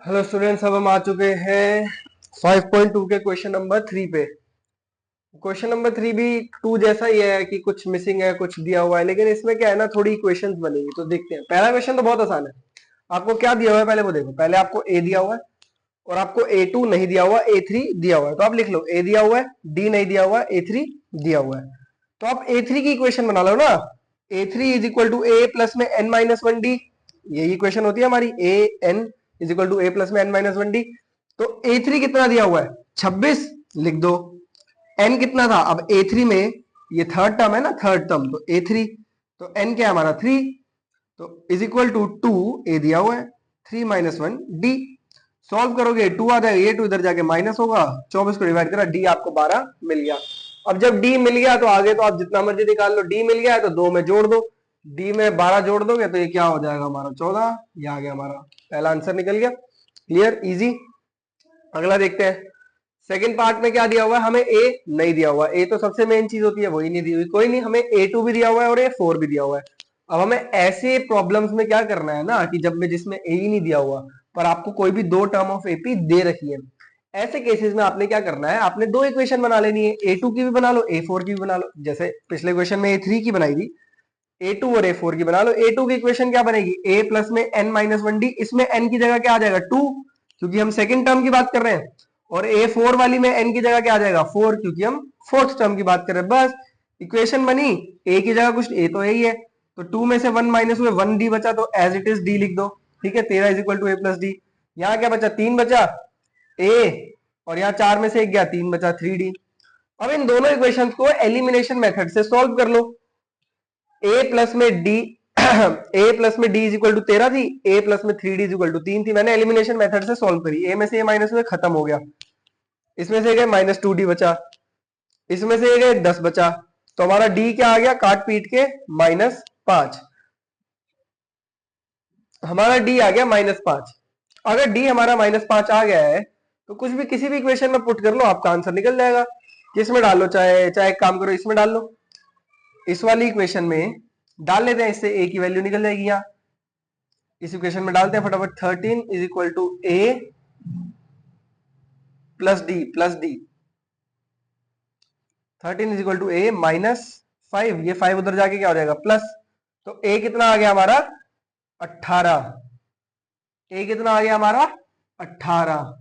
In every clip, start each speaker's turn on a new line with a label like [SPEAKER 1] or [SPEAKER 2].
[SPEAKER 1] Hello students, अब हम आ चुके हैं 5.2 के क्वेश्चन नंबर 3 पे। क्वेश्चन नंबर 3 भी 2 जैसा ही है कि कुछ मिसिंग है, कुछ दिया हुआ है, लेकिन इसमें क्या है ना, थोड़ी इक्वेशंस बनेगी। तो देखते हैं। पहला क्वेश्चन तो बहुत आसान है। आपको क्या दिया हुआ है पहले वो देखो। पहले आपको ए दिया हुआ है और आपको A2 नहीं दिया हुआ, A3 दिया हुआ है। तो आप लिख लो, ए दिया हुआ है, डी नहीं दिया हुआ है, A3 दिया हुआ है। तो आप A3 की इक्वेशन बना लो ना। A3 is equal to A plus में n माइनस वन डी। यही इक्वेशन होती है हमारी, A N is equal to A plus में n माइनस वन डी। तो A3 कितना दिया हुआ है? 26 लिख दो। n कितना था? अब A3 में ये थर्ड टर्म है ना, थर्ड टर्म, तो A3, तो n क्या है हमारा? 3। तो इज इक्वल टू 2 ए दिया हुआ है, 3 माइनस वन डी। सॉल्व करोगे 2 आ जाएगा, ये 2 इधर जाके माइनस होगा, 24 को डिवाइड करा, डी आपको 12 मिल गया। अब जब डी मिल गया तो आगे तो आप जितना मर्जी निकाल लो। डी मिल गया है तो 2 में जोड़ दो, डी में 12 जोड़ दोगे तो ये क्या हो जाएगा हमारा? 14। ये आ गया हमारा पहला आंसर, निकल गया। Clear, easy. अगला देखते हैं। सेकंड पार्ट में क्या दिया हुआ है हमें? ए नहीं दिया हुआ। ए तो सबसे मेन चीज होती है, वही नहीं दी हुई। कोई नहीं, हमें A2 भी दिया हुआ है और A4 भी दिया हुआ है। अब हमें ऐसे प्रॉब्लम्स में क्या करना है ना, कि जब में जिसमें ए ही नहीं दिया हुआ पर आपको कोई भी दो टर्म ऑफ एपी दे रखी है, ऐसे केसेस में आपने क्या करना है, आपने दो इक्वेशन बना लेनी है। A2 की भी बना लो, A4 की भी बना लो। जैसे पिछले क्वेश्चन में A3 की बनाई थी, A2 और A4 की बना लो। A2 की इक्वेशन क्या बनेगी? A प्लस में n माइनस वन डी। इसमें n की जगह क्या आ जाएगा? 2, क्योंकि हम सेकंड टर्म की बात कर रहे हैं। और A4 वाली में n की जगह क्या आ जाएगा? 4, क्योंकि हम फोर्थ टर्म की बात कर रहे हैं। बस इक्वेशन बनी। a की जगह कुछ a तो यही है, तो 2 में से 1 माइनस हुए, 1 डी बचा, तो एज इट इज d लिख दो। ठीक है, 13 is equal to a plus D. यहाँ क्या बचा? 3 बचा a, और यहाँ 4 में से 1 गया, 3 बचा 3d। अब इन दोनों इक्वेशंस को एलिमिनेशन मेथड से सॉल्व कर लो। ए प्लस में डी ए प्लस में डी इज इक्वल टू 13 थी, ए प्लस में 3d इज इक्वल टू 3 थी। मैंने एलिमिनेशन मेथड से सॉल्व करी। ए में से ए माइनस हुए, खत्म हो गया। इसमें से गए माइनस 2d बचा, इसमें से गए 10 बचा। तो हमारा डी क्या आ गया? काट पीट के -5। हमारा डी आ गया -5। अगर डी हमारा -5 आ गया है तो कुछ भी किसी भी इक्वेशन में पुट कर लो, आपका आंसर निकल जाएगा। किसमें डालो, चाहे चाहे एक काम करो, इसमें डाल लो। इस वाली इक्वेशन में डाल लेते हैं, इससे ए की वैल्यू निकल जाएगी। यहाँ इस इक्वेशन में डालते हैं फटाफट। 13 is equal to A plus D. 13 is equal to A -5। ये 5 उधर जाके क्या हो जाएगा? प्लस। तो ए कितना आ गया हमारा? 18। ए कितना आ गया हमारा? 18।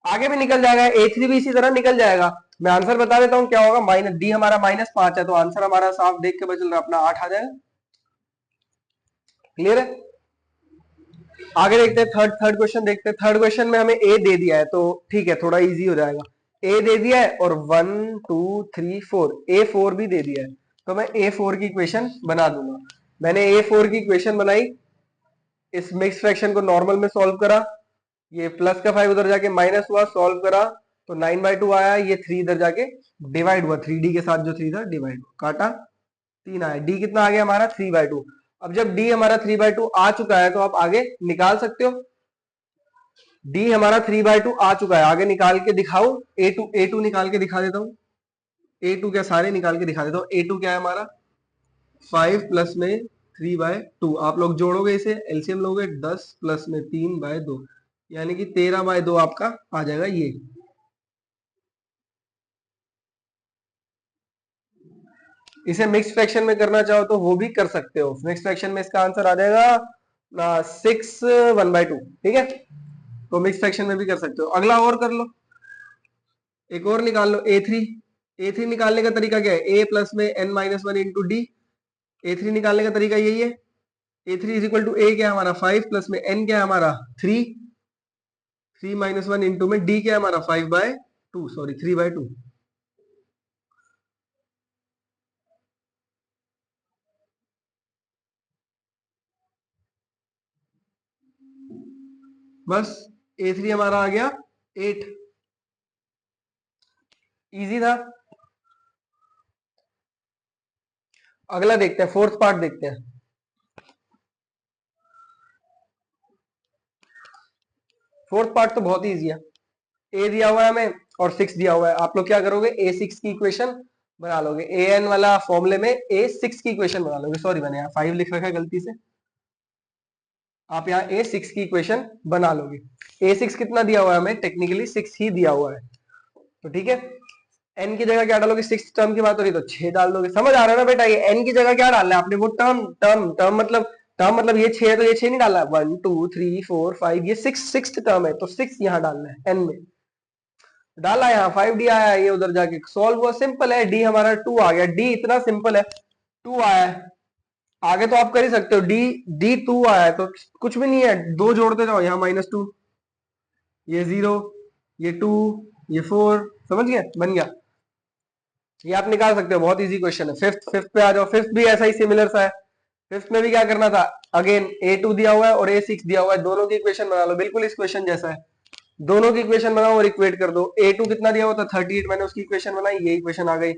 [SPEAKER 1] आगे भी निकल जाएगा, A3 भी इसी तरह निकल जाएगा। मैं आंसर बता देता हूं क्या होगा। माइनस डी हमारा -5 है, तो आंसर हमारा साफ देख के बचल रहा, अपना 8 आ जाएगा। क्लियर है? आगे देखते हैं। थर्ड थर्ड क्वेश्चन देखते हैं। थर्ड क्वेश्चन में हमें ए दे दिया है, तो ठीक है, थोड़ा इजी हो जाएगा। ए दे दिया है और 1 2 3 4, A4 भी दे दिया है, तो मैं A4 की इक्वेशन बना दूंगा। मैंने A4 की इक्वेशन बनाई, इस मिक्स फ्रैक्शन को नॉर्मल में सॉल्व करा, ये प्लस का 5 उधर जाके माइनस हुआ, सॉल्व करा तो 9/2 आया। ये 3 इधर जाके डिवाइड हुआ, 3d के साथ जो 3 था डिवाइड काटा, 3 आया। डी कितना आ गया हमारा? 3/2। अब जब डी हमारा 3/2 आ चुका है तो आप आगे निकाल सकते हो। डी हमारा 3/2 आ चुका है, आगे निकाल के दिखाओ। A2 निकाल के दिखा देता हूं। A2 क्या, सारे निकाल के दिखा देता हूं। A2 क्या है हमारा? 5 प्लस में 3/2। आप लोग जोड़ोगे, इसे एलसीएम लोगे, 10 प्लस में 3/2, यानी कि 13/2 आपका आ जाएगा। ये इसे मिक्स फ्रैक्शन में करना चाहो तो वो भी कर सकते हो। मिक्स फ्रैक्शन में इसका आंसर आ जाएगा 6/1/2। ठीक है, तो मिक्स फ्रैक्शन में भी कर सकते हो। अगला और कर लो, एक और निकाल लो। A3 निकालने का तरीका क्या है? ए प्लस में n minus one into D. A3 निकालने का तरीका यही है। A3 इज इक्वल टू ए क्या है हमारा? 5 प्लस में n क्या है हमारा? 3। 3 माइनस वन इंटू में डी क्या है हमारा? 5/2, सॉरी 3/2। बस A3 हमारा आ गया 8। इजी था। अगला देखते हैं, फोर्थ पार्ट देखते हैं। फोर्थ पार्ट तो बहुत ही इजी है। ए दिया हुआ है हमें और 6 दिया हुआ है। आप लोग क्या करोगे? A6 की इक्वेशन बना लोगे। an वाला फॉर्मूले में A6 की इक्वेशन बना लोगे। सॉरी, मैंने यहाँ 5 लिख रखा है गलती से। आप यहाँ A6 की इक्वेशन बना लोगे। A6 कितना दिया हुआ है हमें, टेक्निकली 6 ही दिया हुआ है, तो ठीक है। n की जगह क्या डालोगे, सिक्स टर्म की बात हो रही तो 6 डाल दोगे। समझ आ रहा है ना बेटा, ये n की जगह क्या डालना है आपने, वो टर्म टर्म टर्म मतलब ये 6 है तो ये 6 नहीं डालना है, 1 2 3 4 5, ये सिक्स टर्म है तो 6 यहाँ डालना है n में। डाला यहाँ 5d आया, ये उधर जाके सॉल्व हुआ, सिंपल है। d हमारा 2 आ गया, d इतना सिंपल है, 2 आया है। आगे तो आप कर ही सकते हो, d 2 आया है तो कुछ भी नहीं है, दो जोड़ते जाओ, यहाँ -2, ये 0, ये 2, ये 4, समझ गए, बन गया। ये आप निकाल सकते हो, बहुत इजी क्वेश्चन है। फिफ्थ पे आ जाओ, फिफ्थ भी ऐसा ही सिमिलर सा है। फिफ्थ में भी क्या करना था, अगेन A2 दिया हुआ है और A6 दिया हुआ है, दोनों की इक्वेशन बना लो, बिल्कुल इस क्वेश्चन जैसा है। दोनों की इक्वेशन बनाओ और इक्वेट कर दो। A2 कितना दिया हुआ था 38, मैंने उसकी इक्वेशन बनाई, ये इक्वेशन आ गई।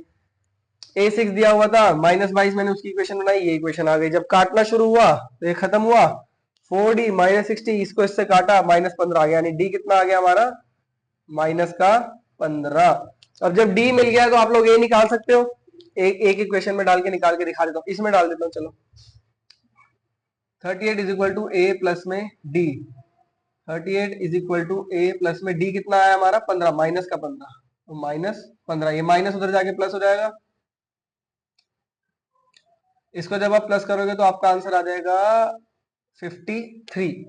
[SPEAKER 1] A6 दिया हुआ था -22, मैंने उसकी इक्वेशन बनाई, ये इक्वेशन आ गई। जब काटना शुरू हुआ तो ये खत्म हुआ, 4d -60, इसको इससे काटा, -15 आ गया, यानी d कितना आ गया हमारा, -15। अब जब d मिल गया तो आप लोग a निकाल सकते हो, एक इक्वेशन में डाल के निकाल के दिखा देता हूँ, इसमें डाल देता हूँ, चलो। 38 is equal to a plus में d, 38 is equal to a plus में d कितना आया हमारा, 15, माइनस का 15, तो -15, ये माइनस उधर जाके प्लस हो जाएगा। इसको जब आप प्लस करोगे तो आपका आंसर आ जाएगा 53,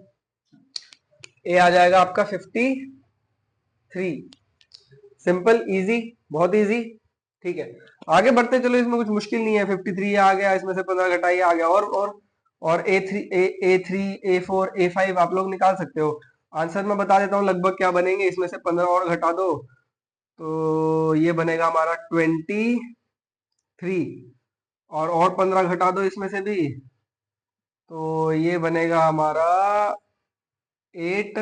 [SPEAKER 1] ए आ जाएगा आपका 53। सिंपल, इजी, बहुत इजी, ठीक है। आगे बढ़ते चलो, इसमें कुछ मुश्किल नहीं है। 53 आ गया, इसमें से 15 घटाइए, आ गया। और A3 A4 A5 आप लोग निकाल सकते हो। आंसर मैं बता देता हूँ लगभग क्या बनेंगे, इसमें से 15 और घटा दो तो ये बनेगा हमारा 23, और 15 घटा दो इसमें से भी तो ये बनेगा हमारा 8,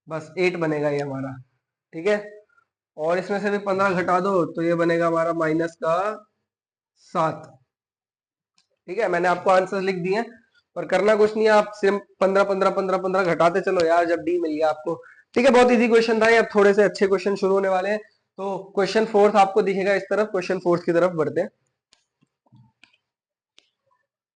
[SPEAKER 1] बस 8 बनेगा ये हमारा, ठीक है। और इसमें से भी 15 घटा दो तो ये बनेगा हमारा -7, ठीक है। मैंने आपको आंसर लिख दिए, और करना कुछ नहीं है, आप सिर्फ 15 15 15 15 घटाते चलो यार, जब डी मिल गया आपको, ठीक है। बहुत इजी क्वेश्चन था ये, अब थोड़े से अच्छे क्वेश्चन शुरू होने वाले हैं। तो क्वेश्चन फोर्थ आपको दिखेगा इस तरफ, क्वेश्चन फोर्थ की तरफ बढ़ते हैं।